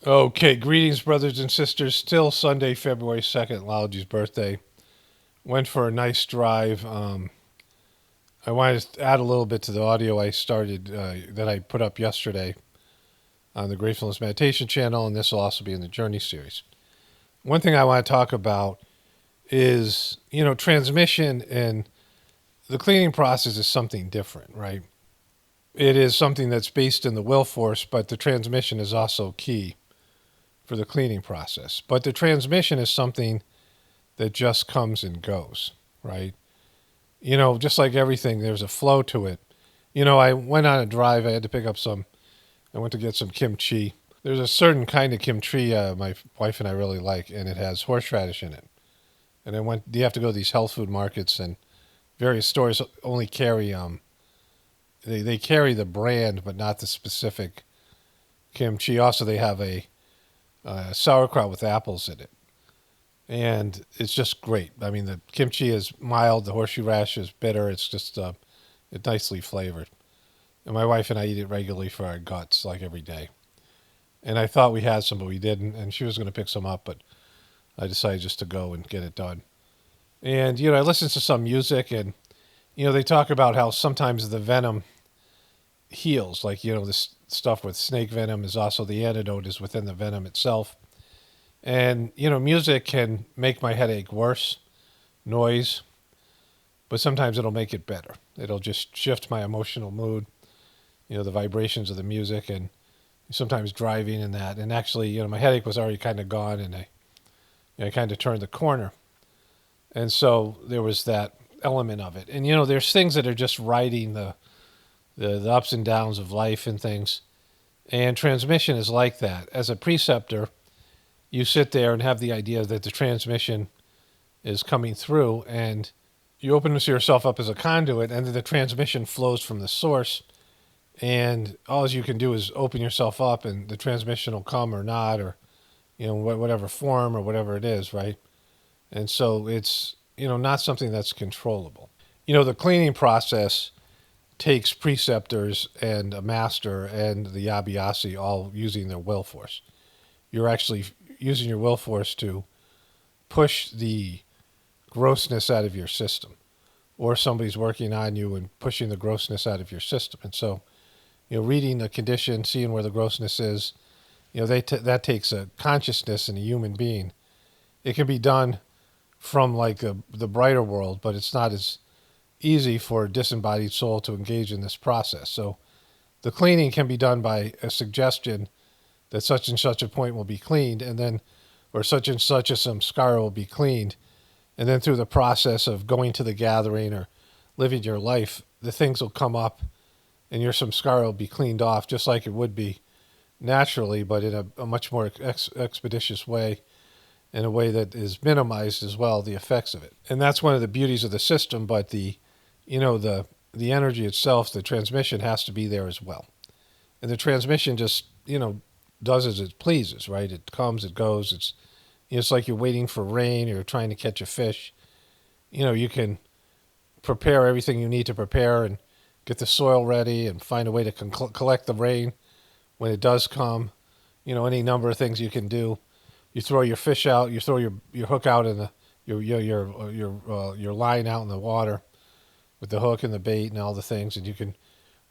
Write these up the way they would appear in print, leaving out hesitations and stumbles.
Okay, greetings, brothers and sisters. Still Sunday, February 2nd, Lology's birthday. Went for a nice drive. I wanted to add a little bit to the audio I started that I put up yesterday on the Gratefullnes Meditation channel, and this will also be in the Journey series. One thing I want to talk about is, transmission and the cleaning process is something different, right? It is something that's based in the will force, but the transmission is also key for the cleaning process. But the transmission is something that just comes and goes, right? Just like everything, there's a flow to it. I went on a drive. I had to pick up I went to get some kimchi. There's a certain kind of kimchi my wife and I really like, and it has horseradish in it. And you have to go to these health food markets, and various stores only carry, they carry the brand, but not the specific kimchi. Also, they have a sauerkraut with apples in it. And it's just great. I mean, the kimchi is mild, the horseshoe rash is bitter. It's just it's nicely flavored. And my wife and I eat it regularly for our guts, like every day. And I thought we had some, but we didn't. And she was going to pick some up, but I decided just to go and get it done. And, I listened to some music, and, they talk about how sometimes the venom heals. Like, this stuff with snake venom is also the antidote is within the venom itself. And, music can make my headache worse, noise, but sometimes it'll make it better. It'll just shift my emotional mood, the vibrations of the music, and sometimes driving and that. And actually, my headache was already kind of gone, and I kind of turned the corner. And so there was that element of it. And, there's things that are just riding the ups and downs of life and things. And transmission is like that. As a preceptor, you sit there and have the idea that the transmission is coming through, and you open yourself up as a conduit, and then the transmission flows from the source, and all you can do is open yourself up, and the transmission will come or not, or whatever form or whatever it is, right? And so it's not something that's controllable. The cleaning process takes preceptors and a master and the Abhyasi all using their will force. You're actually using your will force to push the grossness out of your system, or somebody's working on you and pushing the grossness out of your system. And so, reading the condition, seeing where the grossness is, that takes a consciousness in a human being. It can be done from like the brighter world, but it's not as easy for a disembodied soul to engage in this process. So the cleaning can be done by a suggestion that such and such a point will be cleaned, and then, or such and such a samskara will be cleaned, and then through the process of going to the gathering or living your life, the things will come up, and your samskara will be cleaned off, just like it would be naturally, but in a much more expeditious way, in a way that is minimized as well, the effects of it. And that's one of the beauties of the system, but the energy itself, the transmission has to be there as well. And the transmission just, does as it pleases, right? It comes, it goes. It's like you're waiting for rain, or you're trying to catch a fish. You can prepare everything you need to prepare and get the soil ready and find a way to collect the rain when it does come. Any number of things you can do. You throw your fish out, you throw your hook out in your line out in the water with the hook and the bait and all the things, and you can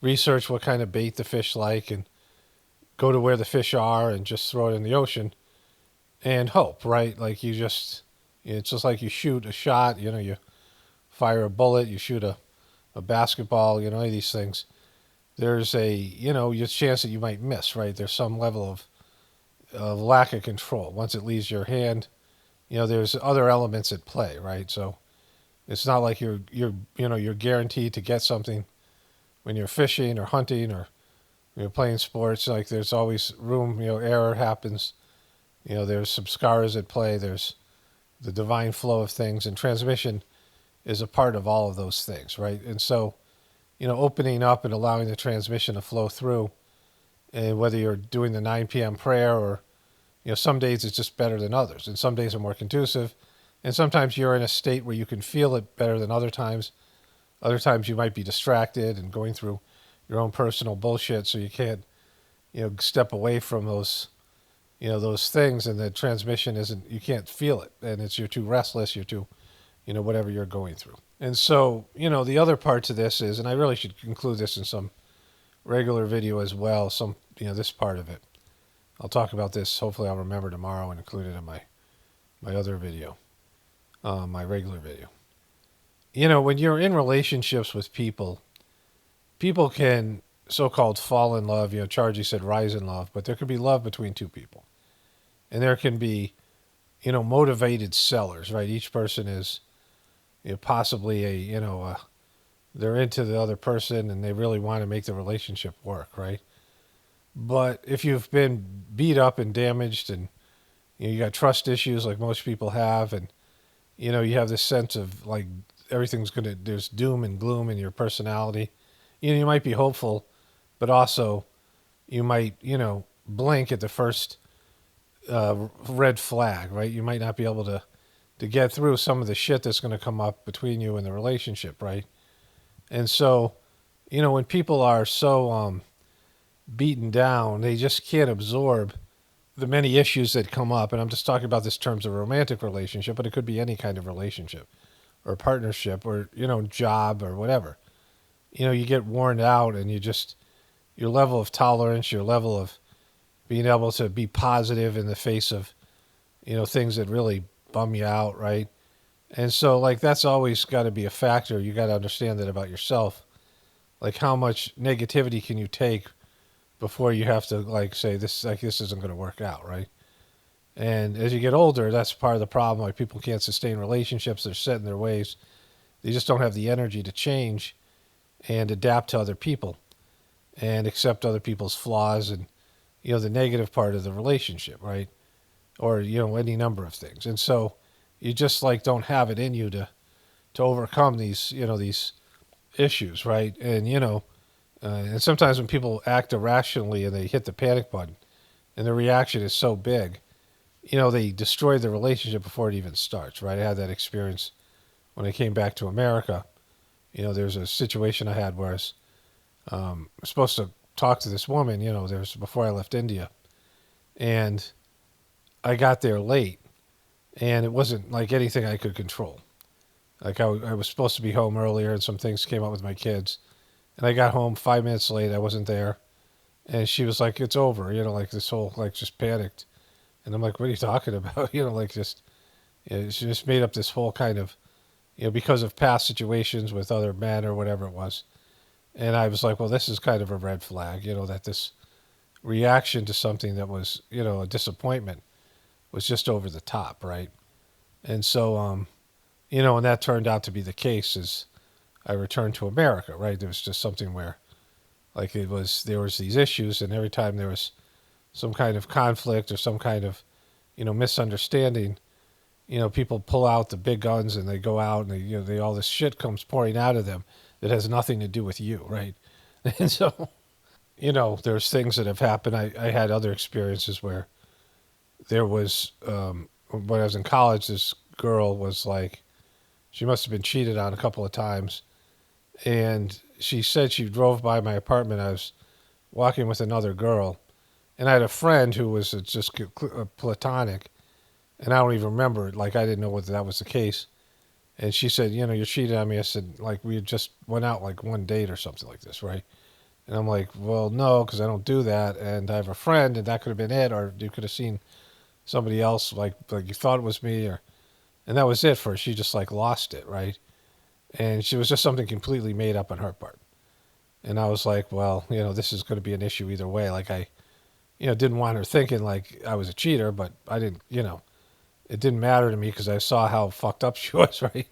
research what kind of bait the fish like and go to where the fish are and just throw it in the ocean and hope, right? Like it's just like you shoot a shot, you fire a bullet, you shoot a basketball, any of these things. There's a chance that you might miss, right? There's some level of lack of control. Once it leaves your hand, there's other elements at play, right? So it's not like you're guaranteed to get something when you're fishing or hunting or playing sports. Like there's always room, error happens. There's some scars at play. There's the divine flow of things, and transmission is a part of all of those things, right? And so, opening up and allowing the transmission to flow through, and whether you're doing the 9 p.m. prayer or, some days it's just better than others, and some days are more conducive, and sometimes you're in a state where you can feel it better than other times. Other times you might be distracted and going through your own personal bullshit, so you can't, step away from those those things, and the transmission isn't, you can't feel it, and you're too restless, you're too, whatever you're going through. And so, the other part to this is, and I really should include this in some regular video as well, this part of it. I'll talk about this, hopefully I'll remember tomorrow and include it in my other video, my regular video. When you're in relationships with people, people can so-called fall in love. Chargy said rise in love, but there could be love between two people. And there can be, motivated sellers, right? Each person is possibly they're into the other person and they really want to make the relationship work, right? But if you've been beat up and damaged and you got trust issues like most people have, and you have this sense of like there's doom and gloom in your personality. You might be hopeful, but also you might, blink at the first red flag, right? You might not be able to get through some of the shit that's going to come up between you and the relationship, right? And so, when people are so beaten down, they just can't absorb the many issues that come up. And I'm just talking about this in terms of a romantic relationship, but it could be any kind of relationship or partnership or, job or whatever. You get worn out and your level of tolerance, your level of being able to be positive in the face of, things that really bum you out, right? And so, like, that's always got to be a factor. You got to understand that about yourself. Like, how much negativity can you take before you have to, like, say, this isn't going to work out, right? And as you get older, that's part of the problem. Like, people can't sustain relationships. They're set in their ways. They just don't have the energy to change and adapt to other people and accept other people's flaws and, the negative part of the relationship, right? Or, any number of things. And so you just like don't have it in you to overcome these, these issues, right? And, and sometimes when people act irrationally and they hit the panic button and the reaction is so big, they destroy the relationship before it even starts, right? I had that experience when I came back to America. There's a situation I had where I was supposed to talk to this woman, there's before I left India. And I got there late, and it wasn't like anything I could control. Like I was supposed to be home earlier, and some things came up with my kids. And I got home 5 minutes late. I wasn't there. And she was like, it's over, like this whole, like just panicked. And I'm like, what are you talking about? Like just, she just made up this whole kind of, because of past situations with other men or whatever it was. And I was like, well, this is kind of a red flag, that this reaction to something that was, a disappointment was just over the top, right? And so, and that turned out to be the case as I returned to America, right? There was just something where, like there was these issues, and every time there was some kind of conflict or some kind of, misunderstanding, people pull out the big guns and they go out and they all this shit comes pouring out of them that has nothing to do with you, right? And so, there's things that have happened. I had other experiences where there was, when I was in college, this girl was like, she must have been cheated on a couple of times. And she said she drove by my apartment. I was walking with another girl. And I had a friend who was just platonic. And I don't even remember it. Like, I didn't know whether that was the case. And she said, you're cheating on me. I said, like, we just went out like one date or something like this, right? And I'm like, well, no, because I don't do that. And I have a friend, and that could have been it. Or you could have seen somebody else, like you thought it was me. And that was it for her. She just, like, lost it, right? And she was just something completely made up on her part. And I was like, well, this is going to be an issue either way. Like, I, didn't want her thinking, like, I was a cheater, but I didn't, it didn't matter to me because I saw how fucked up she was, right?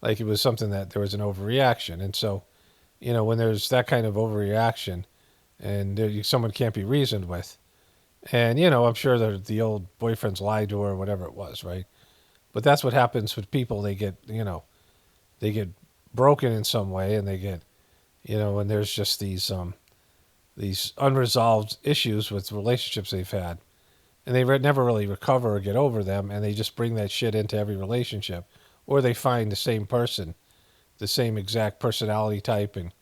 Like, it was something that there was an overreaction. And so, when there's that kind of overreaction and someone can't be reasoned with, and, I'm sure that the old boyfriends lied to her or whatever it was, right? But that's what happens with people. They get, they get broken in some way, and they get, and there's just these unresolved issues with relationships they've had. And they never really recover or get over them, and they just bring that shit into every relationship. Or they find the same person, the same exact personality type and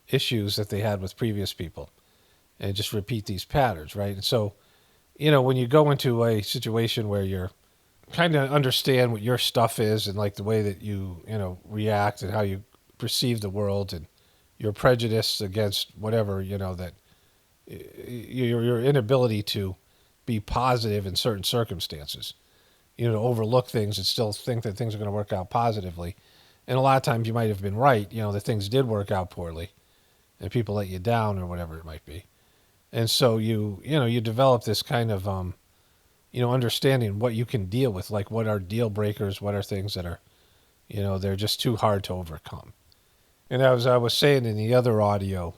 issues that they had with previous people, and just repeat these patterns, right? And so, when you go into a situation where you're kind of understand what your stuff is and like the way that you react and how you perceive the world and your prejudice against whatever, that your inability to be positive in certain circumstances, to overlook things and still think that things are going to work out positively. And a lot of times you might have been right, that things did work out poorly and people let you down or whatever it might be. And so you develop this kind of, understanding what you can deal with, like what are deal breakers, what are things that are, they're just too hard to overcome. And as I was saying in the other audio,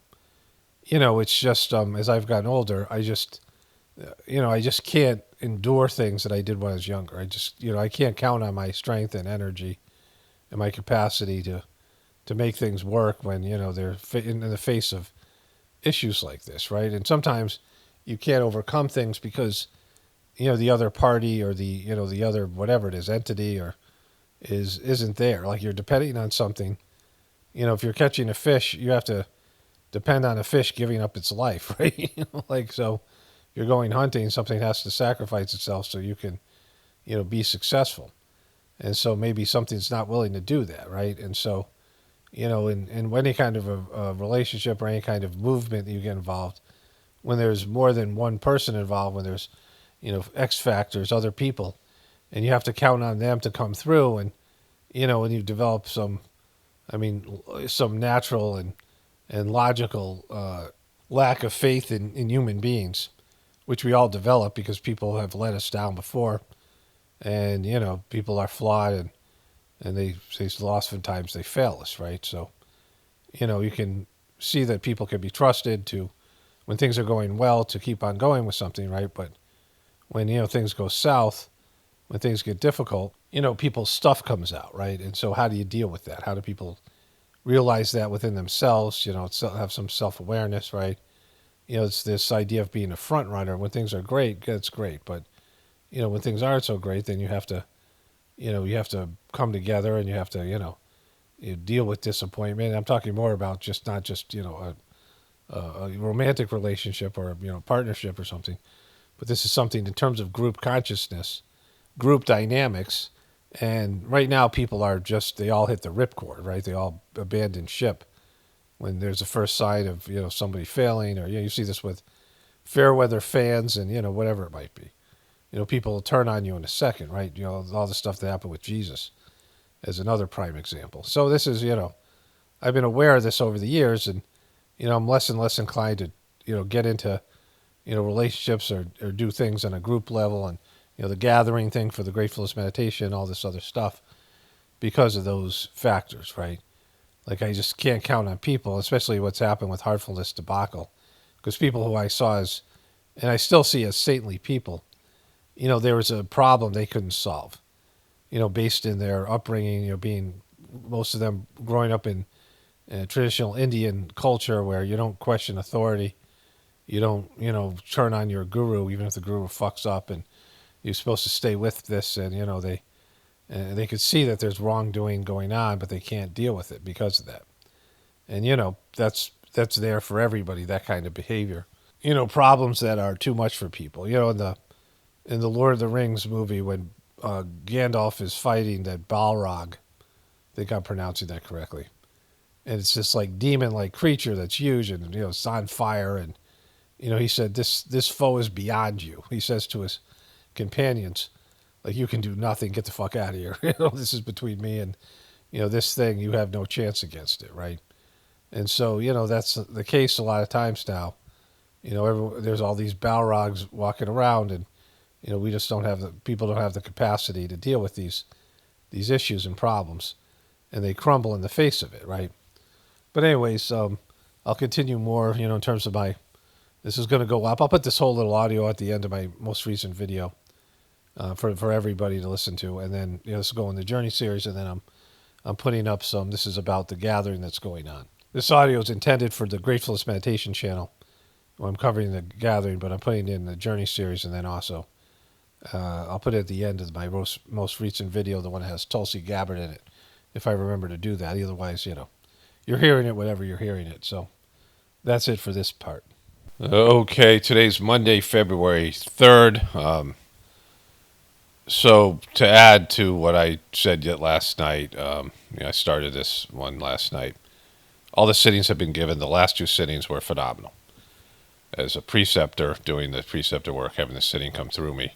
it's just, as I've gotten older, I just can't endure things that I did when I was younger. I can't count on my strength and energy and my capacity to make things work when, they're in the face of issues like this, right? And sometimes you can't overcome things because, the other party or the other, whatever it is, entity or isn't there. Like you're depending on something. If you're catching a fish, you have to depend on a fish giving up its life, right? Like, so you're going hunting, something has to sacrifice itself so you can, be successful. And so maybe something's not willing to do that, right? And so, in any kind of a relationship or any kind of movement that you get involved, when there's more than one person involved, when there's, X factors, other people, and you have to count on them to come through, and, when you develop some natural and logical lack of faith in human beings, which we all develop because people have let us down before, and people are flawed and they oftentimes they fail us, right? So you can see that people can be trusted to, when things are going well, to keep on going with something, right? But when things go south, when things get difficult, people's stuff comes out, right? And so how do you deal with that? How do people realize that within themselves, have some self-awareness, right? It's this idea of being a front runner. When things are great, that's great. But, when things aren't so great, then you have to come together and you have to, you deal with disappointment. I'm talking more about not just, a romantic relationship or, partnership or something. But this is something in terms of group consciousness, group dynamics. And right now people they all hit the ripcord, right? They all abandon ship when there's a first sign of, somebody failing, or, you see this with fair weather fans and, whatever it might be. People will turn on you in a second, right? All the stuff that happened with Jesus as another prime example. So this is, I've been aware of this over the years, and, I'm less and less inclined to, get into, relationships or do things on a group level, and, the gathering thing for the Gratefullnes meditation, all this other stuff, because of those factors, right? Like I just can't count on people, especially what's happened with Heartfulness debacle, because people who I saw as, and I still see as saintly people, there was a problem they couldn't solve, based in their upbringing, being, most of them growing up in traditional Indian culture where you don't question authority. You don't, turn on your guru, even if the guru fucks up, and you're supposed to stay with this, and, they could see that there's wrongdoing going on, but they can't deal with it because of that. And, that's there for everybody, that kind of behavior. Problems that are too much for people. In the Lord of the Rings movie, when Gandalf is fighting that Balrog, I think I'm pronouncing that correctly, and it's this like demon-like creature that's huge, and it's on fire, and he said this foe is beyond you. He says to his companions, like, you can do nothing, get the fuck out of here. This is between me and this thing. You have no chance against it, right? And so that's the case a lot of times now. There's all these Balrogs walking around, and we just people don't have the capacity to deal with these issues and problems, and they crumble in the face of it, right? But anyways, I'll continue more, in terms of this is going to go up. I'll put this whole little audio at the end of my most recent video for everybody to listen to, and then this will go in the Journey series, and then I'm putting up some. This is about the gathering that's going on. This audio is intended for the Gratefullness Meditation channel. Well, I'm covering the gathering, but I'm putting it in the Journey series, and then also I'll put it at the end of my most recent video, the one that has Tulsi Gabbard in it, if I remember to do that. Otherwise, you're hearing it whenever you're hearing it. So that's it for this part. Okay, today's Monday, February 3rd. So to add to what I said yet last night, I started this one last night. All the sittings have been given. The last two sittings were phenomenal. As a preceptor, doing the preceptor work, having the sitting come through me,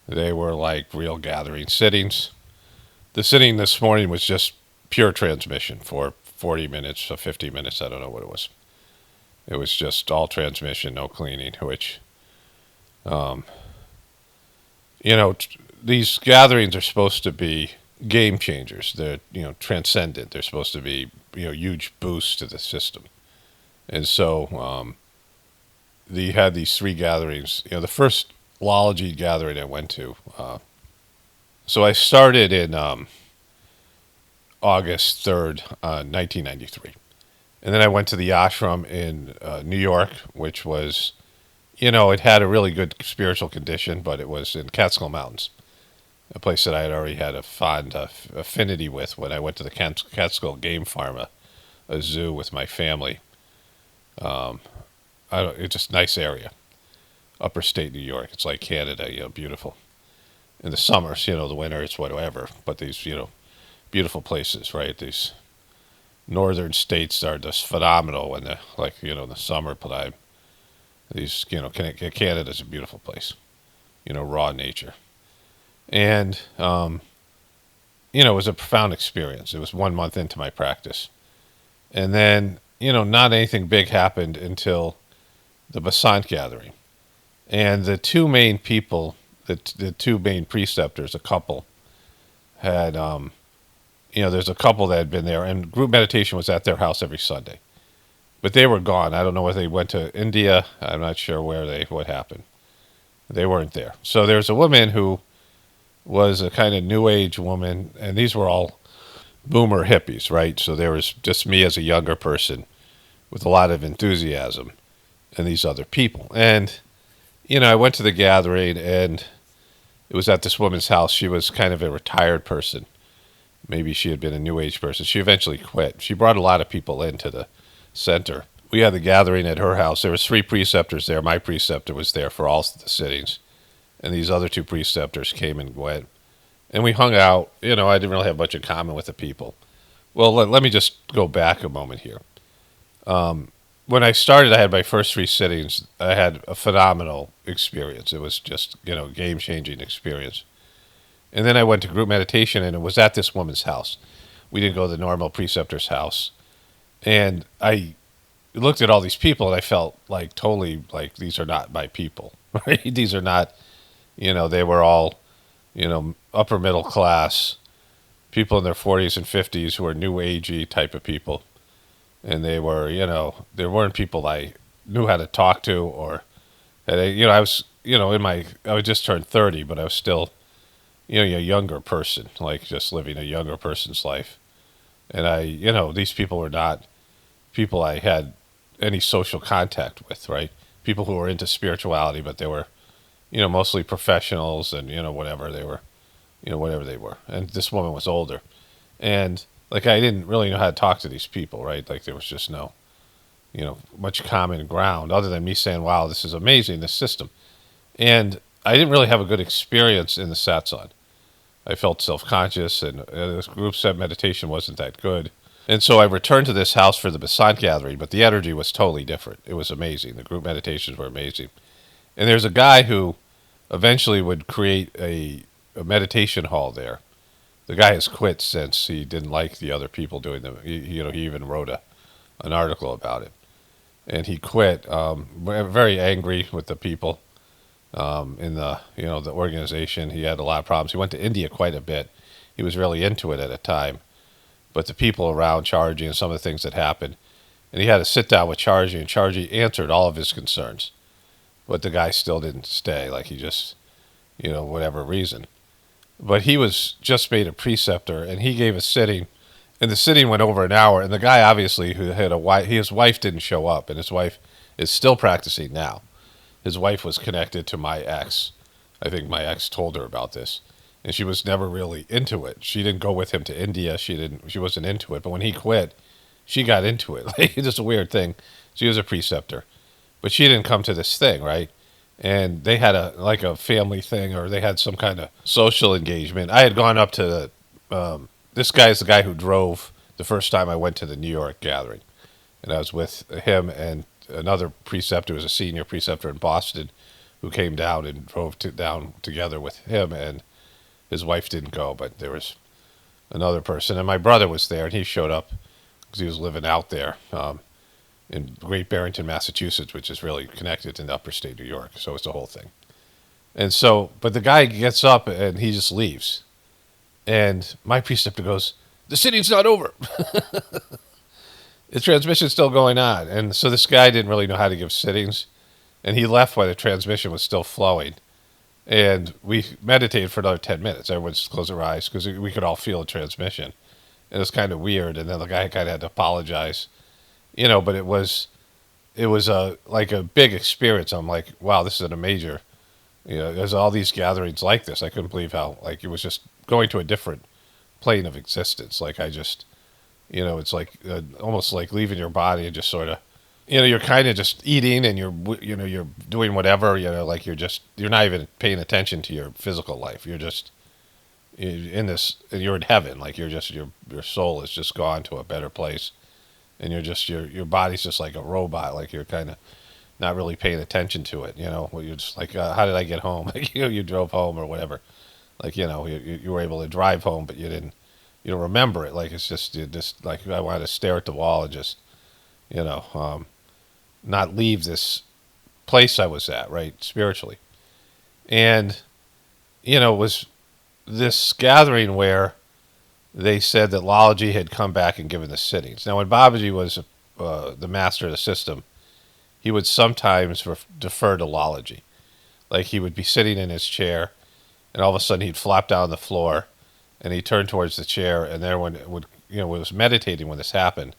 they were like real gathering sittings. The sitting this morning was just pure transmission for 40 minutes or 50 minutes. I don't know what it was. It was just all transmission, no cleaning, which, um, these gatherings are supposed to be game changers. They're, transcendent. They're supposed to be, huge boosts to the system. And so you had these three gatherings. The first Lology gathering I went to. So I started in August 3rd, 1993. And then I went to the ashram in New York, which was, it had a really good spiritual condition, but it was in Catskill Mountains, a place that I had already had a fond affinity with when I went to the Catskill Game Farm, a zoo with my family. It's just a nice area, upper state New York. It's like Canada, beautiful. In the summers, the winter it's whatever, but these, beautiful places, right? These northern states are just phenomenal when in the summer time. These, Canada's a beautiful place, raw nature. And, it was a profound experience. It was 1 month into my practice. And then, not anything big happened until the Basant gathering. And the two main people, the two main preceptors, a couple, had, there's a couple that had been there, and group meditation was at their house every Sunday. But they were gone. I don't know whether they went to India. I'm not sure what happened. They weren't there. So there's a woman who was a kind of new age woman, and these were all boomer hippies, right? So there was just me as a younger person with a lot of enthusiasm and these other people. And, I went to the gathering, and it was at this woman's house. She was kind of a retired person. Maybe she had been a new age person. She eventually quit. She brought a lot of people into the center. We had the gathering at her house. There was 3 preceptors there. My preceptor was there for all the sittings. And these other 2 preceptors came and went. And we hung out. I didn't really have much in common with the people. Well, let me just go back a moment here. When I started, I had my first 3 sittings. I had a phenomenal experience. It was just, game-changing experience. And then I went to group meditation, and it was at this woman's house. We didn't go to the normal preceptor's house. And I looked at all these people, and I felt like totally like these are not my people. Right? These are not, they were all, upper middle class people in their 40s and 50s who were new agey type of people. And they were, there weren't people I knew how to talk to, or, I was, I was just turned 30, but I was still, a younger person, like just living a younger person's life. And these people were not people I had any social contact with, right? People who were into spirituality, but they were, mostly professionals and, whatever they were, whatever they were. And this woman was older. And I didn't really know how to talk to these people, right? Like there was just no, much common ground other than me saying, wow, this is amazing, this system. And I didn't really have a good experience in the satsang. I felt self-conscious, and this group set meditation wasn't that good. And so I returned to this house for the Basant gathering, but the energy was totally different. It was amazing. The group meditations were amazing. And there's a guy who eventually would create a meditation hall there. The guy has quit since he didn't like the other people doing them. He even wrote an article about it. And he quit, very angry with the people in the organization. He had a lot of problems. He went to India quite a bit. He was really into it at a time. But the people around Charji and some of the things that happened, and he had to sit down with Charji, and Charji answered all of his concerns. But the guy still didn't stay, like he just, whatever reason. But he was just made a preceptor, and he gave a sitting, and the sitting went over an hour, and the guy obviously who had a wife, his wife didn't show up, and his wife is still practicing now. His wife was connected to my ex. I think my ex told her about this. And she was never really into it. She didn't go with him to India. She wasn't into it. But when he quit, she got into it. Like, it's just a weird thing. She was a preceptor. but she didn't come to this thing, right? And they had a family thing, or they had some kind of social engagement. I had gone up to this guy's the guy who drove the first time I went to the New York gathering, and I was with him and another preceptor, who was a senior preceptor in Boston, who came down and drove down together with him, and his wife didn't go, but there was another person, and my brother was there, and he showed up because he was living out there in Great Barrington, Massachusetts, which is really connected to the upper state New York, so it's a whole thing. And so, but the guy gets up and he just leaves, and my preceptor goes, "The sitting's not over." The transmission's still going on, and so this guy didn't really know how to give sittings, and he left while the transmission was still flowing. And we meditated for another 10 minutes. Everyone just closed their eyes because we could all feel the transmission. It was kind of weird. And then the guy kind of had to apologize, but it was like a big experience. I'm like, wow, this is a major, there's all these gatherings like this. I couldn't believe how, like, it was just going to a different plane of existence. Like I just, it's like almost like leaving your body and just sort of, you're kind of just eating and you're doing whatever, like you're not even paying attention to your physical life. You're in heaven. Like you're just, your soul has just gone to a better place, and your body's just like a robot. Like you're kind of not really paying attention to it. You're just like, how did I get home? Like, you drove home or whatever. Like, you were able to drive home, but you don't remember it. Like, it's just, like, I wanted to stare at the wall and just, not leave this place I was at, right, spiritually. And, it was this gathering where they said that Lalaji had come back and given the sittings. Now, when Babaji was the master of the system, he would sometimes defer to Lalaji. Like, he would be sitting in his chair, and all of a sudden he'd flop down on the floor, and he'd turn towards the chair, and everyone was meditating when this happened.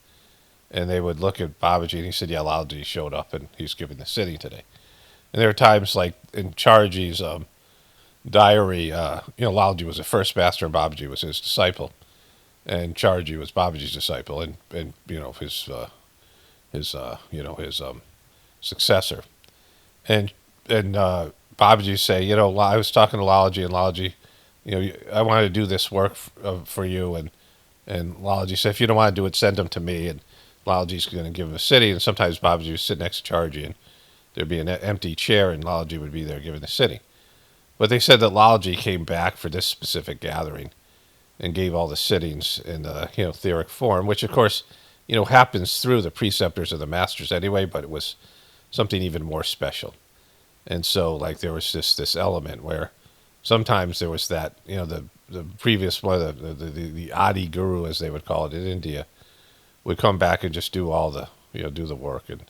And they would look at Babaji, and he said, yeah, Lalaji showed up, and he's giving the sitting today. And there were times, like, in Charji's diary, Lalaji was the first master, and Babaji was his disciple. And Charji was Babaji's disciple, and his successor. And Babaji say, I was talking to Lalaji, and Lalaji, I wanted to do this work for you. And Lalaji said, if you don't want to do it, send them to me. And Lalaji's going to give him a sitting, and sometimes Babaji would sit next to Charji, and there'd be an empty chair, and Lalaji would be there giving the sitting. But they said that Lalaji came back for this specific gathering and gave all the sittings in the etheric form, which of course happens through the preceptors of the masters anyway, but it was something even more special. And so, like, there was this element where sometimes there was that the previous one, the Adi Guru, as they would call it in India, would come back and just do all the do the work and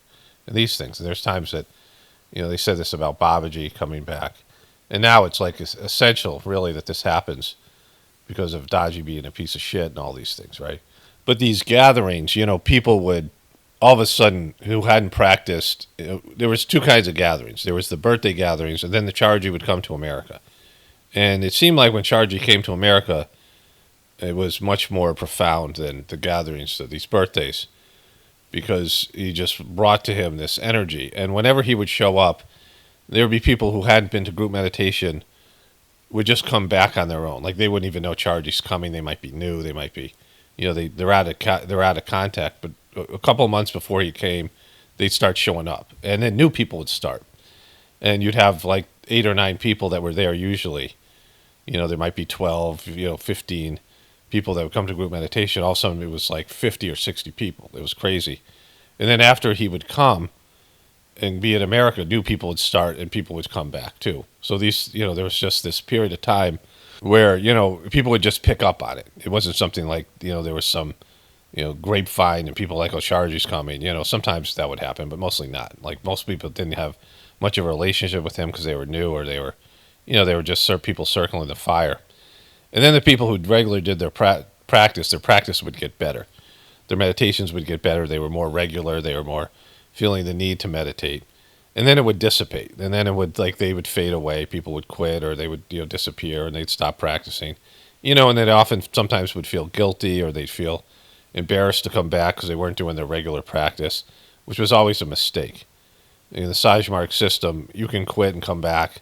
these things. And there's times that they said this about Babaji coming back, and now it's like it's essential really that this happens because of Daji being a piece of shit and all these things, right? But these gatherings, people would all of a sudden who hadn't practiced. There was two kinds of gatherings. There was the birthday gatherings, and then the Charji would come to America. And it seemed like when Charji came to America, it was much more profound than the gatherings of these birthdays, because he just brought to him this energy. And whenever he would show up, there would be people who hadn't been to group meditation would just come back on their own. Like, they wouldn't even know Charji's coming. They might be new. They might be, they're out of contact. But a couple of months before he came, they'd start showing up, and then new people would start, and you'd have like 8 or 9 people that were there usually. There might be 12, 15 people that would come to group meditation. All of a sudden, it was like 50 or 60 people. It was crazy. And then after he would come and be in America, new people would start, and people would come back too. So these, there was just this period of time where, people would just pick up on it. It wasn't something like, there was some, grapevine and people like, oh, Charji's coming. Sometimes that would happen, but mostly not. Like, most people didn't have much of a relationship with him because they were new, or they were, they were just people circling the fire. And then the people who regularly did their practice would get better. Their meditations would get better. They were more regular. They were more feeling the need to meditate. And then it would dissipate. And then it would, they would fade away. People would quit, or they would, disappear, and they'd stop practicing. And they'd sometimes would feel guilty, or they'd feel embarrassed to come back because they weren't doing their regular practice, which was always a mistake. In the Sahaj Marg system, you can quit and come back.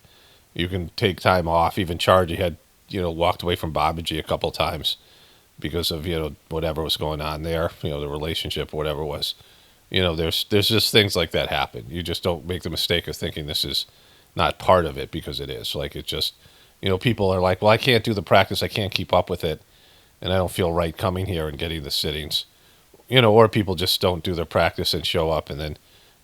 You can take time off. Even Chargy had, walked away from Babaji a couple times because of, whatever was going on there, the relationship, whatever it was. There's just things like that happen. You just don't make the mistake of thinking this is not part of it, because it is. Like, it just, people are like, well, I can't do the practice. I can't keep up with it. And I don't feel right coming here and getting the sittings. Or people just don't do their practice and show up, and then,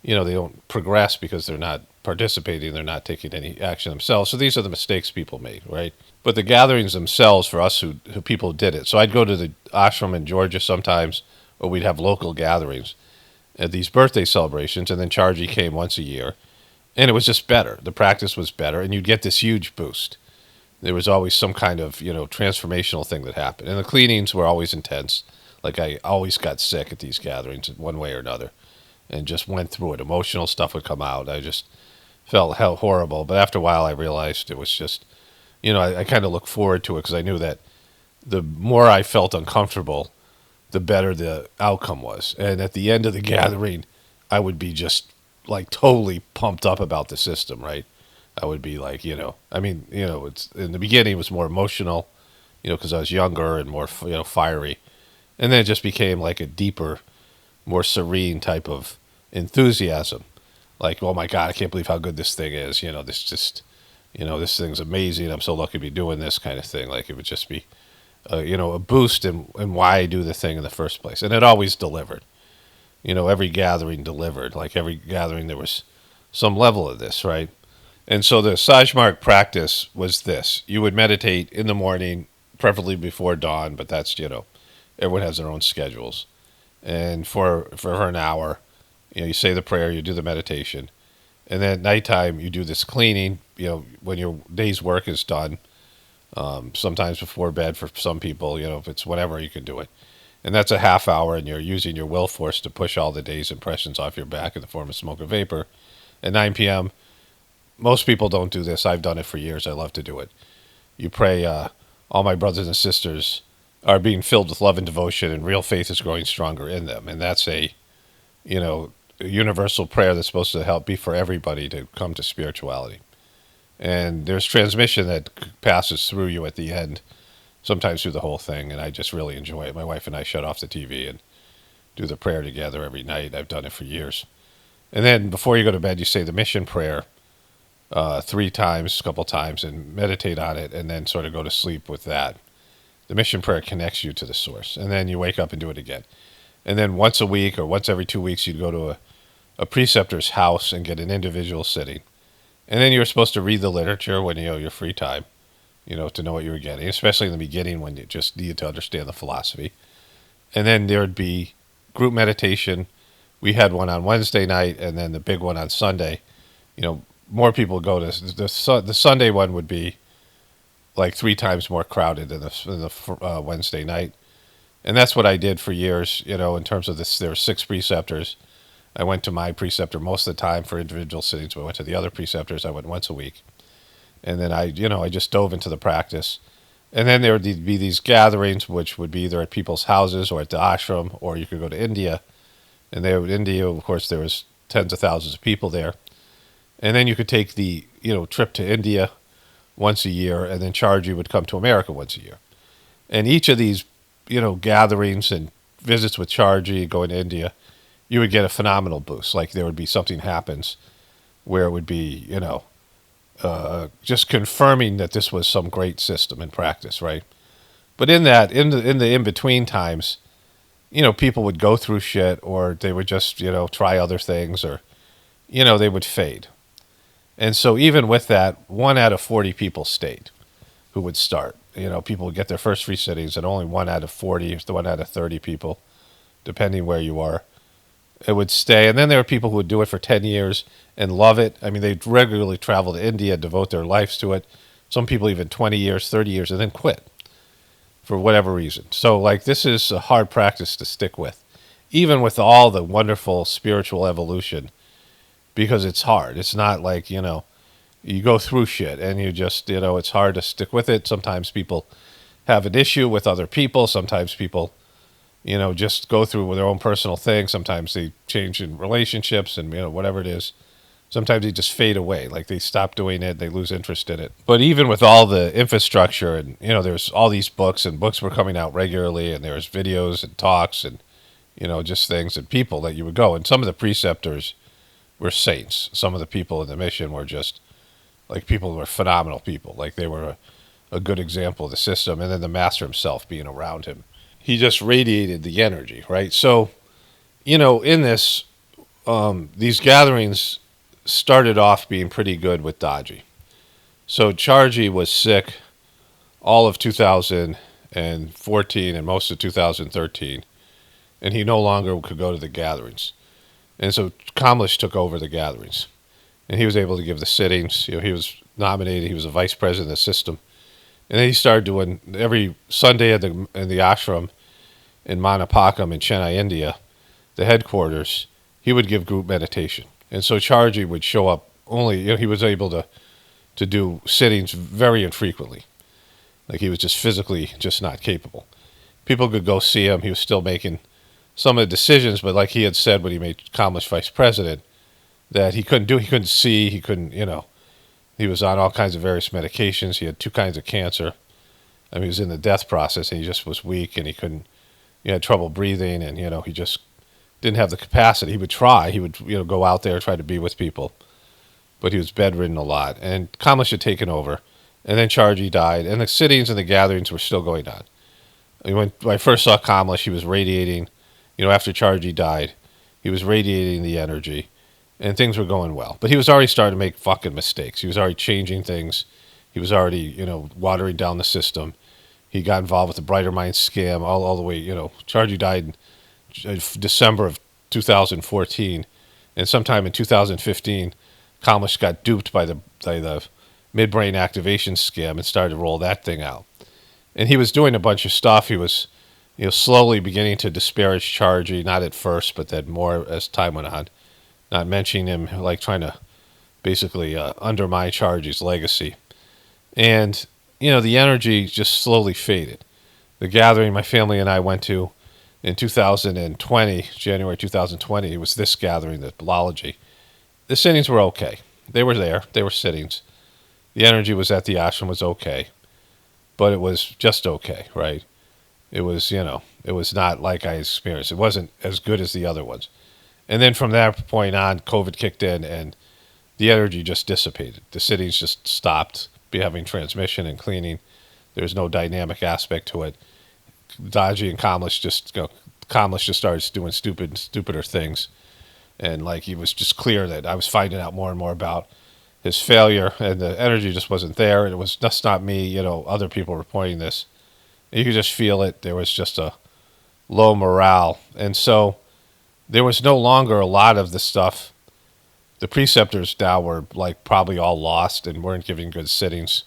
they don't progress because they're not participating. They're not taking any action themselves. So these are the mistakes people make, right? But the gatherings themselves, for us who people did it. So I'd go to the ashram in Georgia sometimes, or we'd have local gatherings at these birthday celebrations, and then Chargy came once a year, and it was just better. The practice was better, and you'd get this huge boost. There was always some kind of, transformational thing that happened. And the cleanings were always intense. Like, I always got sick at these gatherings in one way or another, and just went through it. Emotional stuff would come out. I just felt horrible. But after a while, I realized it was just, I kind of looked forward to it, because I knew that the more I felt uncomfortable, the better the outcome was. And at the end of the gathering, I would be just like totally pumped up about the system, right? I would be like, it's in the beginning it was more emotional, because I was younger and more, fiery. And then it just became like a deeper, more serene type of enthusiasm. Like, oh my God, I can't believe how good this thing is. This thing's amazing. I'm so lucky to be doing this kind of thing. Like, it would just be, a boost in why I do the thing in the first place. And it always delivered. Every gathering delivered. Like, every gathering there was some level of this, right? And so the Sahaj Marg practice was this. You would meditate in the morning, preferably before dawn, but that's, everyone has their own schedules. And for an hour, you say the prayer, you do the meditation. And then at nighttime, you do this cleaning, when your day's work is done. Sometimes before bed for some people, if it's whatever, you can do it. And that's a half hour, and you're using your will force to push all the day's impressions off your back in the form of smoke and vapor. At 9 p.m., most people don't do this. I've done it for years. I love to do it. You pray, all my brothers and sisters are being filled with love and devotion, and real faith is growing stronger in them. And that's a universal prayer that's supposed to help be for everybody to come to spirituality. And there's transmission that passes through you at the end, sometimes through the whole thing, and I just really enjoy it. My wife and I shut off the TV and do the prayer together every night. I've done it for years. And then before you go to bed, you say the mission prayer 3 times, a couple times, and meditate on it, and then sort of go to sleep with that. The mission prayer connects you to the source, and then you wake up and do it again. And then once a week or once every 2 weeks, you'd go to a preceptor's house and get an individual sitting. And then you're supposed to read the literature when your free time, to know what you were getting, especially in the beginning when you just needed to understand the philosophy. And then there'd be group meditation. We had one on Wednesday night, and then the big one on Sunday. More people go to the Sunday one would be like 3 times more crowded than the Wednesday night. And that's what I did for years, in terms of this. There were 6 preceptors. I went to my preceptor most of the time for individual sittings, but I went to the other preceptors. I went once a week. And then I just dove into the practice. And then there would be these gatherings, which would be either at people's houses or at the ashram, or you could go to India. And there in India, of course, there was tens of thousands of people there. And then you could take the, trip to India once a year, and then Chargy would come to America once a year. And each of these, gatherings and visits with Chargy, going to India, you would get a phenomenal boost. Like, there would be something happens where it would be, just confirming that this was some great system in practice, right? But in the in-between times, people would go through shit, or they would just, try other things, or, they would fade. And so even with that, 1 out of 40 people stayed who would start. People would get their first free sittings, and only 1 out of 40, 1 out of 30 people, depending where you are, it would stay. And then there were people who would do it for 10 years and love it. I mean, they'd regularly travel to India, devote their lives to it. Some people even 20 years, 30 years, and then quit for whatever reason. So, like, this is a hard practice to stick with, even with all the wonderful spiritual evolution, because it's hard. It's not like, you go through shit and you just, it's hard to stick with it. Sometimes people have an issue with other people. Sometimes people, just go through their own personal thing. Sometimes they change in relationships and, whatever it is. Sometimes they just fade away, like they stop doing it, they lose interest in it. But even with all the infrastructure, and there's all these books, and books were coming out regularly, and there was videos and talks, and just things and people that you would go. And some of the preceptors were saints. Some of the people in the mission were just like people who were phenomenal people. Like they were a good example of the system. And then the master himself being around him, he just radiated the energy, right? So, in this, these gatherings started off being pretty good with Daji. So Charji was sick all of 2014 and most of 2013, and he no longer could go to the gatherings. And so Kamlesh took over the gatherings, and he was able to give the sittings. He was nominated. He was a vice president of the system. And then he started doing every Sunday in the ashram in Manapakam in Chennai, India, the headquarters. He would give group meditation. And so Charji would show up only, he was able to do sittings very infrequently. Like he was just physically just not capable. People could go see him. He was still making some of the decisions, but like he had said when he made Kamlesh vice president, that he couldn't see, he couldn't, he was on all kinds of various medications. He had 2 kinds of cancer. I mean, he was in the death process, and he just was weak, and he had trouble breathing, and, he just didn't have the capacity. He would try. He would, go out there, try to be with people. But he was bedridden a lot. And Kamlesh had taken over. And then Charji died. And the sittings and the gatherings were still going on. I mean, when I first saw Kamlesh, he was radiating, after Charji died, he was radiating the energy. And things were going well. But he was already starting to make fucking mistakes. He was already changing things. He was already, watering down the system. He got involved with the Brighter Minds scam all the way, Charji died in December of 2014, and sometime in 2015, Kamlesh got duped by the midbrain activation scam and started to roll that thing out. And he was doing a bunch of stuff. He was, slowly beginning to disparage Charji, not at first, but then more as time went on, not mentioning him, like trying to basically undermine Charji's legacy. And, the energy just slowly faded. The gathering my family and I went to in 2020, January 2020, it was this gathering, the Apocalaughs. The sittings were okay. They were there. They were sittings. The energy was at the ashram was okay. But it was just okay, right? It was, it was not like I experienced. It wasn't as good as the other ones. And then from that point on, COVID kicked in and the energy just dissipated. The sittings just stopped having transmission and cleaning. There's no dynamic aspect to it. Daji and Kamlesh just started doing stupider things. And like he was just clear that I was finding out more and more about his failure, and the energy just wasn't there. And it was just not me, other people were pointing this. You could just feel it. There was just a low morale. And so there was no longer a lot of the stuff. The preceptors now were like probably all lost and weren't giving good sittings.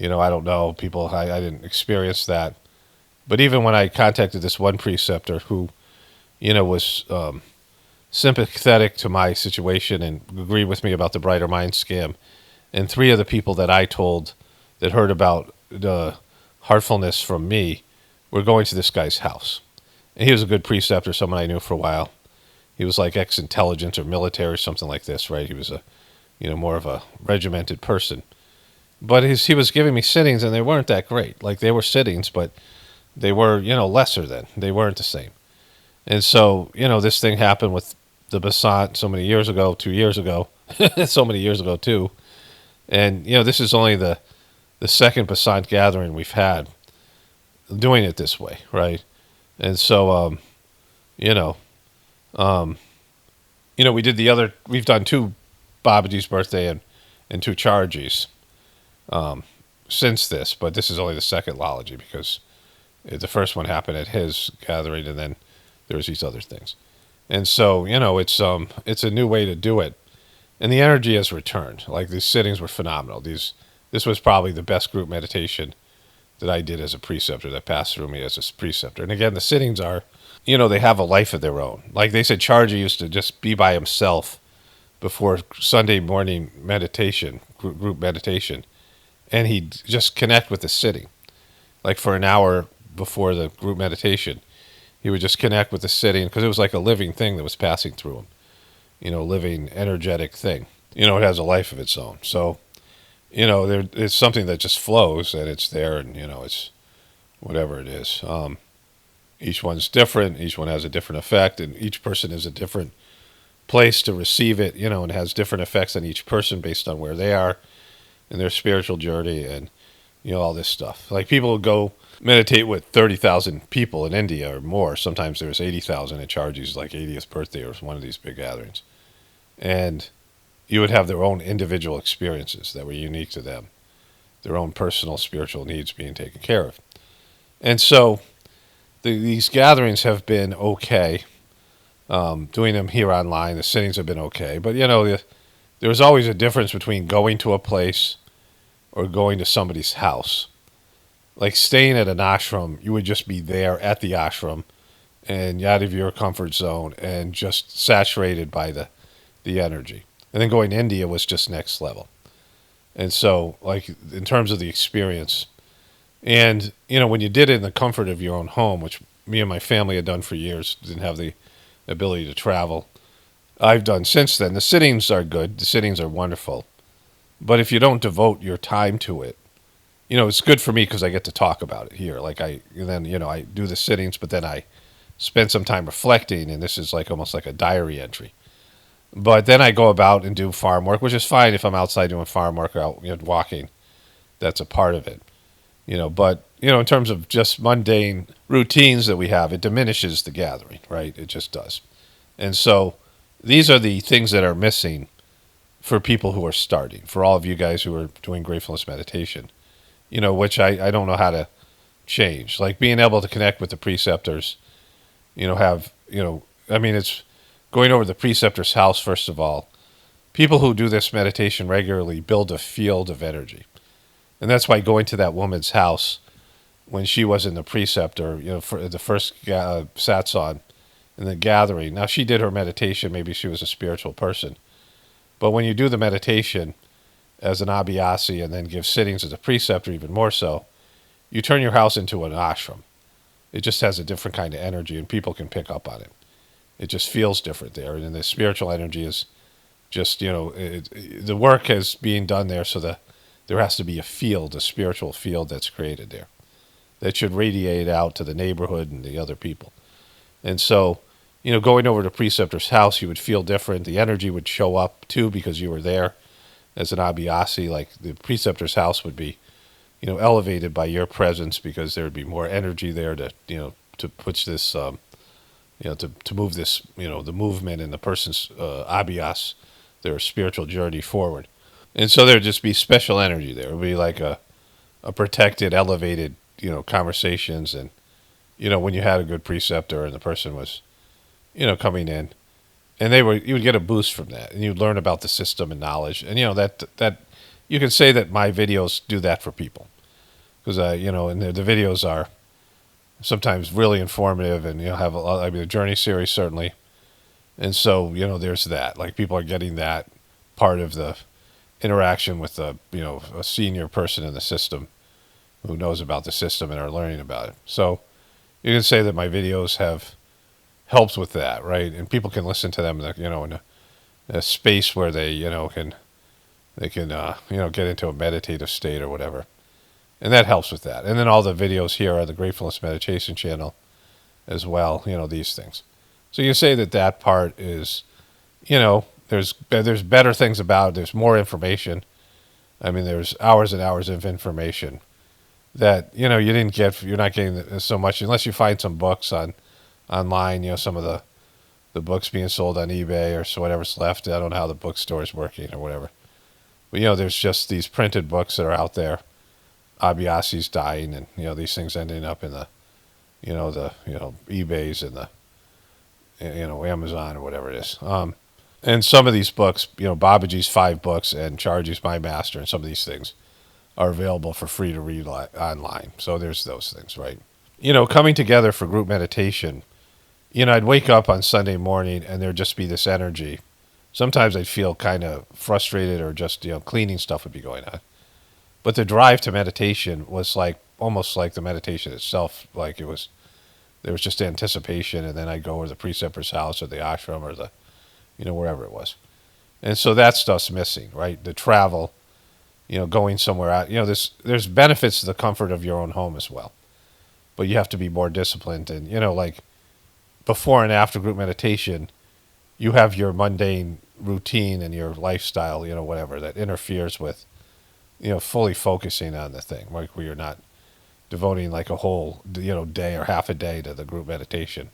I don't know. People, I didn't experience that. But even when I contacted this one preceptor who, was sympathetic to my situation and agreed with me about the Brighter Minds scam, and 3 of the people that I told that heard about the Heartfulness from me were going to this guy's house. And he was a good preceptor, someone I knew for a while. He was like ex-intelligence or military or something like this, right? He was more of a regimented person. But he was giving me sittings, and they weren't that great. Like, they were sittings, but they were, lesser than. They weren't the same. And so, this thing happened with the Basant so many years ago, 2 years ago, so many years ago, too. And, this is only the second Basant gathering we've had doing it this way, right? And so, we did we've done 2 Babaji's birthday and 2 Charji's since this, but this is only the second Lalaji because the first one happened at his gathering, and then there's these other things. And so, it's a new way to do it. And the energy has returned. Like, these sittings were phenomenal. This was probably the best group meditation that I did as a preceptor, that passed through me as a preceptor. And again, the sittings are, they have a life of their own. Like they said, Charji used to just be by himself before Sunday morning meditation, group meditation, and he'd just connect with the sitting. Like for an hour before the group meditation, he would just connect with the sitting because it was like a living thing that was passing through him, living, energetic thing. it has a life of its own. So, it's something that just flows and it's there, and, it's whatever it is. Each one's different. Each one has a different effect, and each person is a different place to receive it, and has different effects on each person based on where they are in their spiritual journey, and, all this stuff. Like, people will go meditate with 30,000 people in India or more. Sometimes there's 80,000 at Chargie's, like 80th birthday or one of these big gatherings. And you would have their own individual experiences that were unique to them, their own personal spiritual needs being taken care of. And so these gatherings have been okay. Doing them here online, the sittings have been okay. But, there's always a difference between going to a place or going to somebody's house. Like, staying at an ashram, you would just be there at the ashram and out of your comfort zone and just saturated by the energy. And then going to India was just next level. And so, like, in terms of the experience, and, when you did it in the comfort of your own home, which me and my family had done for years, didn't have the ability to travel, I've done since then. The sittings are good. The sittings are wonderful. But if you don't devote your time to it, it's good for me because I get to talk about it here. Like, I do the sittings, but then I spend some time reflecting, and this is like almost like a diary entry. But then I go about and do farm work, which is fine if I'm outside doing farm work or out walking. That's a part of it. But, in terms of just mundane routines that we have, it diminishes the gathering, right? It just does. And so these are the things that are missing for people who are starting, for all of you guys who are doing Gratefullness meditation, which I don't know how to change. Like, being able to connect with the preceptors, it's going over the preceptor's house, first of all. People who do this meditation regularly build a field of energy. And that's why going to that woman's house when she was in the preceptor, for the first satsang in the gathering. Now, she did her meditation. Maybe she was a spiritual person. But when you do the meditation as an abhyasi and then give sittings as a preceptor, even more so, you turn your house into an ashram. It just has a different kind of energy, and people can pick up on it. It just feels different there. And the spiritual energy is just, the work is being done there, so there has to be a field, a spiritual field that's created there that should radiate out to the neighborhood and the other people. And so, going over to preceptor's house, you would feel different. The energy would show up too because you were there as an abhyasi. Like, the preceptor's house would be, elevated by your presence because there would be more energy there to push this, to move this, the movement and the person's abhyas, their spiritual journey forward. And so there'd just be special energy there. It would be like a protected, elevated, conversations. And, when you had a good preceptor and the person was, coming in, and you would get a boost from that, and you'd learn about the system and knowledge. And, that you can say that my videos do that for people. Because, and the videos are sometimes really informative, and, have a lot, the journey series, certainly. And so, there's that. Like, people are getting that part of the interaction with a senior person in the system who knows about the system and are learning about it. So you can say that my videos have helped with that, right? And people can listen to them, in a space where they, can get into a meditative state or whatever. And that helps with that. And then all the videos here are the Gratefullness Meditation channel as well, these things. So you can say that part is, there's better things about it. There's more information. There's hours and hours of information that, you're not getting so much unless you find some books online, some of the books being sold on eBay or so whatever's left. I don't know how the bookstore is working or whatever. But, there's just these printed books that are out there, abhyasis dying, and, these things ending up in the eBays and the, Amazon or whatever it is. And some of these books, Babaji's 5 books and Chargie's My Master, and some of these things are available for free to read online. So there's those things, right? Coming together for group meditation, I'd wake up on Sunday morning and there'd just be this energy. Sometimes I'd feel kind of frustrated, or just, cleaning stuff would be going on. But the drive to meditation was almost like the meditation itself. Like, there was just anticipation, and then I'd go to the preceptor's house or the ashram or the, wherever it was. And so that stuff's missing, right? The travel, going somewhere out. There's benefits to the comfort of your own home as well. But you have to be more disciplined. And, like before and after group meditation, you have your mundane routine and your lifestyle, whatever, that interferes with, fully focusing on the thing, like where you're not devoting like a whole, day or half a day to the group meditation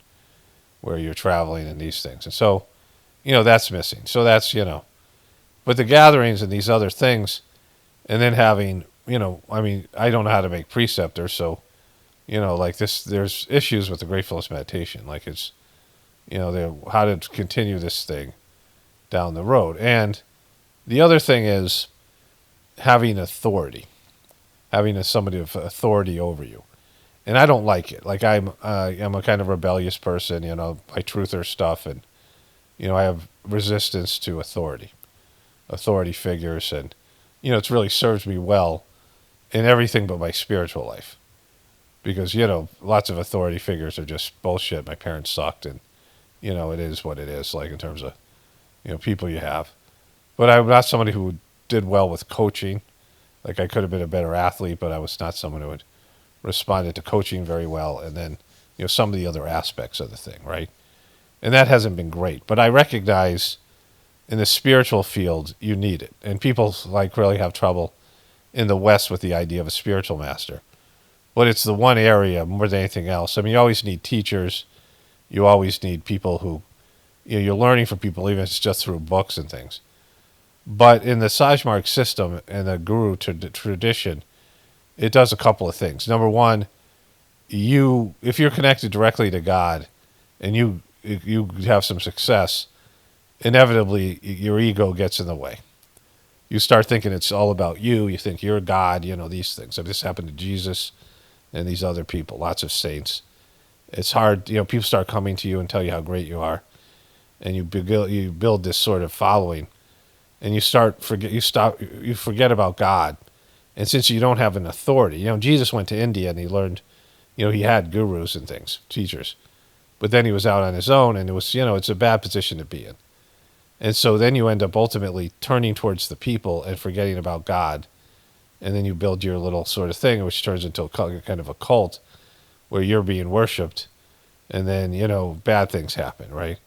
where you're traveling and these things. And so, that's missing. So that's, but the gatherings and these other things, and then having, I don't know how to make preceptors, so, like this, there's issues with the Gratefullness meditation. Like it's, how to continue this thing down the road. And the other thing is having authority, having somebody of authority over you. And I don't like it. Like I'm a kind of rebellious person, I truther stuff, and, I have resistance to authority figures, and, it's really served me well in everything but my spiritual life. Because, lots of authority figures are just bullshit. My parents sucked, and, it is what it is, like in terms of, people you have. But I'm not somebody who did well with coaching. Like I could have been a better athlete, but I was not someone who had responded to coaching very well. And then, some of the other aspects of the thing, right? And that hasn't been great. But I recognize in the spiritual field, you need it. And people like really have trouble in the West with the idea of a spiritual master. But it's the one area more than anything else. I mean, you always need teachers. You always need people who, you're learning from people, even if it's just through books and things. But in the Sahaj Marg system and the guru tradition, it does a couple of things. Number one, if you're connected directly to God and you have some success, inevitably your ego gets in the way. You start thinking it's all about you. You think you're God, these things. If this happened to Jesus and these other people, lots of saints, it's hard. People start coming to you and tell you how great you are, and you build this sort of following, and you forget about God. And since you don't have an authority, Jesus went to India and he learned, he had gurus and things, teachers, but then he was out on his own, and it was, it's a bad position to be in. And so then you end up ultimately turning towards the people and forgetting about God. And then you build your little sort of thing, which turns into kind of a cult where you're being worshipped. And then, bad things happen, right?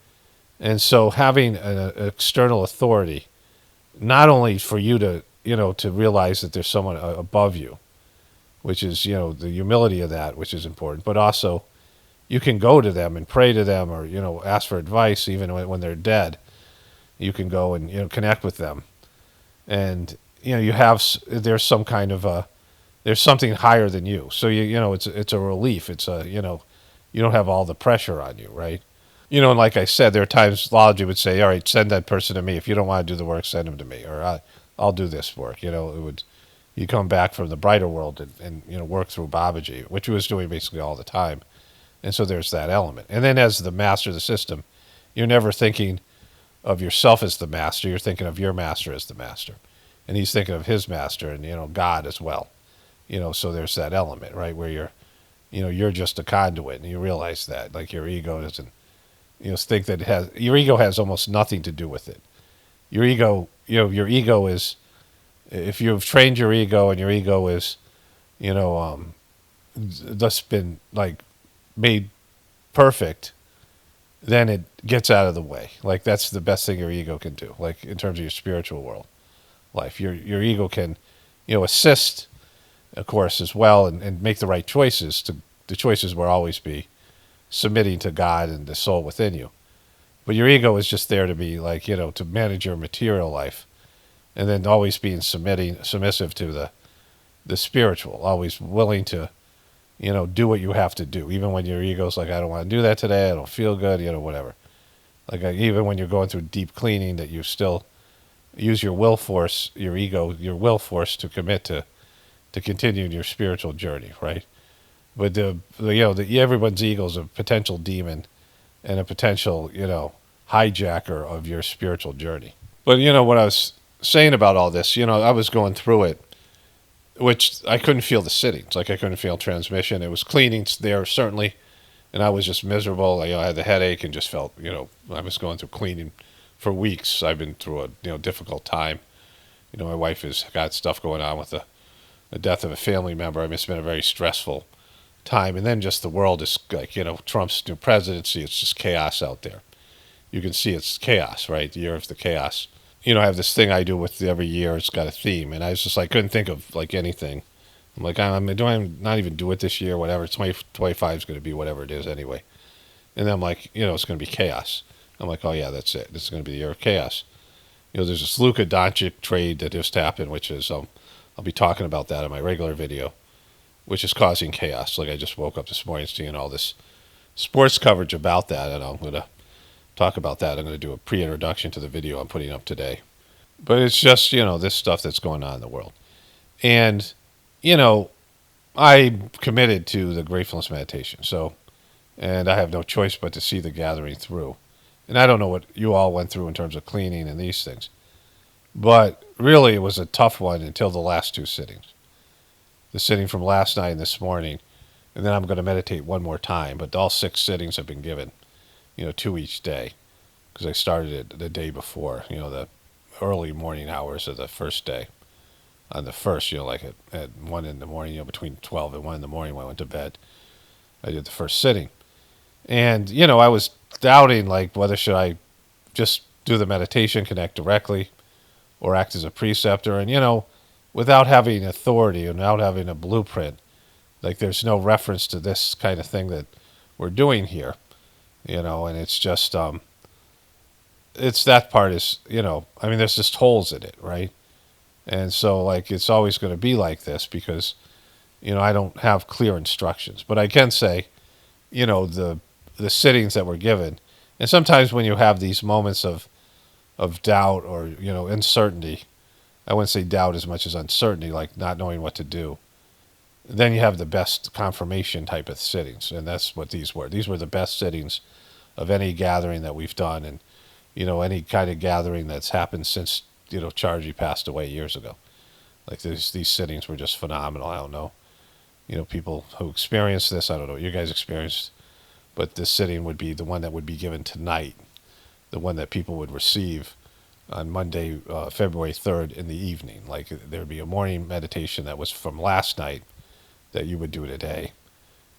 And so having an external authority, not only for you to, to realize that there's someone above you, which is, the humility of that, which is important, but also you can go to them and pray to them, or, ask for advice even when they're dead. You can go and, connect with them. And, there's some kind of there's something higher than you. So, it's a relief. It's you don't have all the pressure on you, right? And like I said, there are times Lodgy would say, all right, send that person to me. If you don't want to do the work, send him to me. Or I'll do this work. You come back from the brighter world and work through Babaji, which he was doing basically all the time. And so there's that element. And then as the master of the system, you're never thinking of yourself as the master. You're thinking of your master as the master. And he's thinking of his master and, God as well. So there's that element, right, where you're just a conduit, and you realize that, like, your ego doesn't, think that your ego has almost nothing to do with it. Your ego, your ego is, if you've trained your ego and your ego is, just been, like, made perfect, then it gets out of the way. Like, that's the best thing your ego can do, like, in terms of your spiritual world life. Your ego can, assist, of course, as well, and make the right choices. The choices will always be submitting to God and the soul within you. But your ego is just there to be, like, to manage your material life, and then always being submissive to the spiritual, always willing to, do what you have to do, even when your ego's like, I don't want to do that today, I don't feel good, whatever. Like, even when you're going through deep cleaning, that you still use your will force, your ego, your will force to commit to continue your spiritual journey, right? But everyone's ego is a potential demon and a potential, hijacker of your spiritual journey. But, what I was saying about all this, I was going through it, which I couldn't feel the sittings. Like, I couldn't feel transmission. It was cleanings there, certainly, and I was just miserable. I had the headache and just felt, I was going through cleaning for weeks I've been through a difficult time. My wife has got stuff going on with the death of a family member. I mean, it's been a very stressful time. And then just the world is like, Trump's new presidency, it's just chaos out there. You can see it's chaos, right? The year of the chaos. I have this thing I do with every year. It's got a theme. And I was just like, couldn't think of like anything. I'm like, do I not even do it this year? Whatever. 2025 is going to be whatever it is anyway. And then I'm like, it's going to be chaos. I'm like, oh yeah, that's it. This is going to be the year of chaos. There's this Luka Doncic trade that just happened, which is, I'll be talking about that in my regular video, which is causing chaos. Like I just woke up this morning seeing all this sports coverage about that, and I'm going to talk about that. I'm going to do a pre-introduction to the video I'm putting up today. But it's just, this stuff that's going on in the world. And, I'm committed to the Gratefullnes meditation. And I have no choice but to see the gathering through. And I don't know what you all went through in terms of cleaning and these things. But really, it was a tough one until the last two sittings. The sitting from last night and this morning. And then I'm going to meditate one more time. But all 6 sittings have been given, 2 each day. Because I started it the day before, the early morning hours of the first day. On the first, like at 1 in the morning, between 12 and 1 in the morning when I went to bed, I did the first sitting. And, I was doubting, like, whether should I just do the meditation, connect directly, or act as a preceptor. And, without having authority and without having a blueprint, like, there's no reference to this kind of thing that we're doing here, and it's just, it's that part is, there's just holes in it, right? And so, like, it's always going to be like this because, I don't have clear instructions. But I can say, the sittings that were given, and sometimes when you have these moments of doubt or, uncertainty, I wouldn't say doubt as much as uncertainty, like not knowing what to do, then you have the best confirmation type of sittings. And that's what these were. These were the best sittings of any gathering that we've done, and, any kind of gathering that's happened since, Chargy passed away years ago. Like these sittings were just phenomenal. I don't know, people who experienced this, I don't know what you guys experienced, but this sitting would be the one that would be given tonight, the one that people would receive on Monday, February 3rd in the evening. Like there'd be a morning meditation that was from last night that you would do today.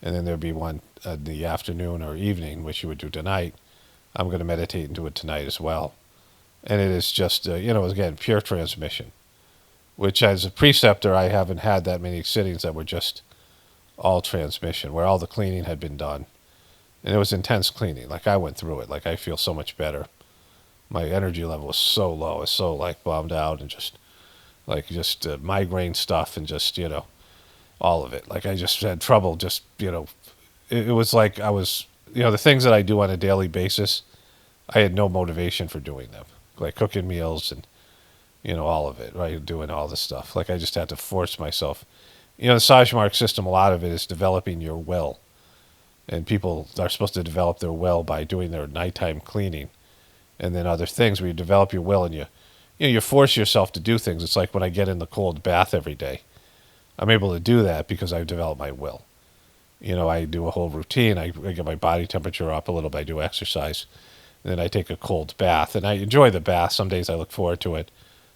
And then there'd be one in the afternoon or evening, which you would do tonight. I'm going to meditate and do it tonight as well. And it is just, again, pure transmission, which as a preceptor, I haven't had that many sittings that were just all transmission, where all the cleaning had been done. And it was intense cleaning. Like I went through it. Like I feel so much better. My energy level was so low. I was so like bummed out and just migraine stuff and just, all of it. Like I just had trouble just, it was like I was, the things that I do on a daily basis, I had no motivation for doing them. Like cooking meals and, all of it, right? Doing all this stuff. Like I just had to force myself. The Sahaj Marg system, a lot of it is developing your will. And people are supposed to develop their will by doing their nighttime cleaning and then other things where you develop your will and you force yourself to do things. It's like when I get in the cold bath every day. I'm able to do that because I've developed my will. I do a whole routine. I get my body temperature up a little bit. I do exercise. And then I take a cold bath. And I enjoy the bath. Some days I look forward to it.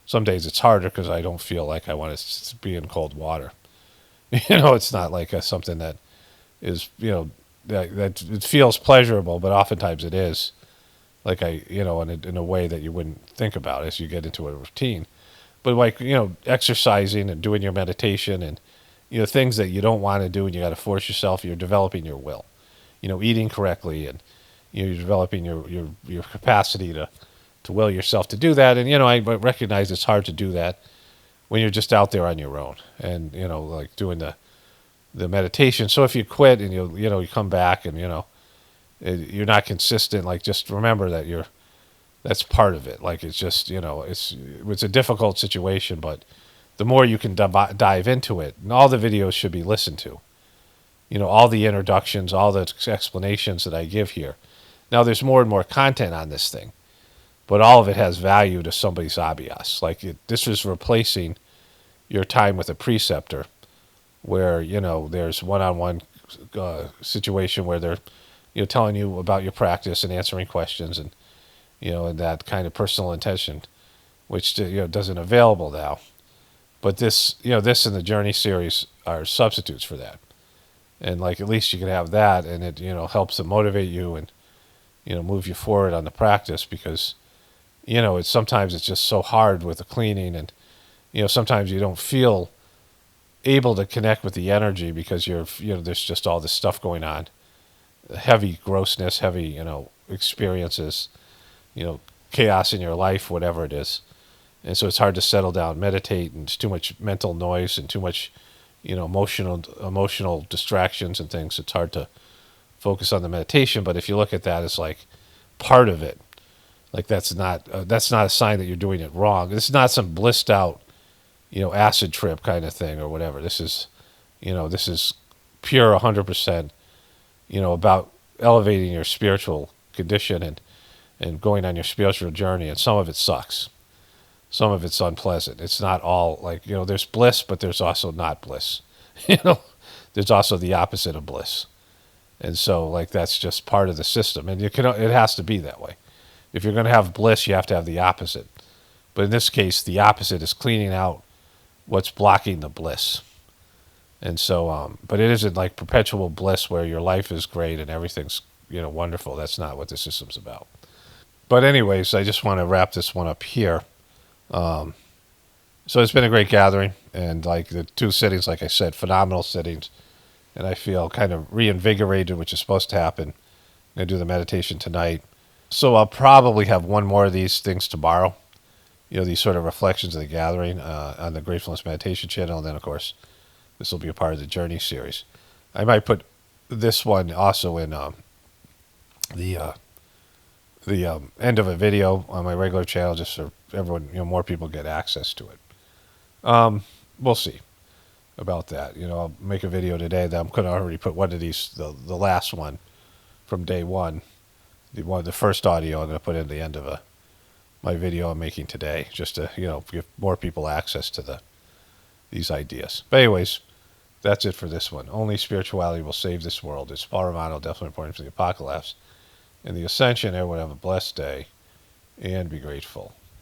Some days it's harder because I don't feel like I want to be in cold water. It's not like something that is, that it feels pleasurable, but oftentimes it is. Like in a way that you wouldn't think about as you get into a routine. But like, exercising and doing your meditation and, things that you don't want to do and you got to force yourself, you're developing your will. Eating correctly and, you're developing your capacity to will yourself to do that. And, I recognize it's hard to do that when you're just out there on your own and, like doing the meditation. So if you quit and you come back and, you're not consistent, like just remember that that's part of it. Like it's just, it's a difficult situation, but the more you can dive into it, and all the videos should be listened to, all the introductions, all the explanations that I give here. Now there's more and more content on this thing, but all of it has value to somebody's abias. Like this is replacing your time with a preceptor where, there's one-on-one situation where they're, telling you about your practice and answering questions and, and that kind of personal intention, which doesn't available now. But this and the Journey series are substitutes for that. And like at least you can have that, and it helps to motivate you and move you forward on the practice, because sometimes it's just so hard with the cleaning, and sometimes you don't feel able to connect with the energy because there's just all this stuff going on, heavy grossness, heavy experiences, chaos in your life, whatever it is. And so it's hard to settle down, meditate, and it's too much mental noise and too much emotional distractions and things. It's hard to focus on the meditation. But if you look at that as like part of it, like that's not a sign that you're doing it wrong. This is not some blissed out acid trip kind of thing or whatever. This is pure 100% about elevating your spiritual condition and going on your spiritual journey. And some of it sucks. Some of it's unpleasant. It's not all like, there's bliss, but there's also not bliss. There's also the opposite of bliss. And so like that's just part of the system. And it has to be that way. If you're going to have bliss, you have to have the opposite. But in this case, the opposite is cleaning out what's blocking the bliss. And so, but it isn't like perpetual bliss where your life is great and everything's, wonderful. That's not what the system's about. But anyways, I just want to wrap this one up here. So it's been a great gathering, and like the 2 sittings, like I said, phenomenal sittings. And I feel kind of reinvigorated, which is supposed to happen. I'm going to do the meditation tonight. So I'll probably have one more of these things tomorrow. These sort of reflections of the gathering on the Gratefullnes Meditation channel. And then, of course, this will be a part of the Journey series. I might put this one also in the end of a video on my regular channel, just so everyone, more people get access to it. We'll see about that. I'll make a video today that I'm going to already put one of these, the last one from day one, the first audio I'm going to put in the end of my video I'm making today, just to give more people access to these ideas. But anyways, that's it for this one. Only spirituality will save this world. It's Paul Romano, definitely important for the Apocalaughs. And the Ascension, everyone have a blessed day and be grateful.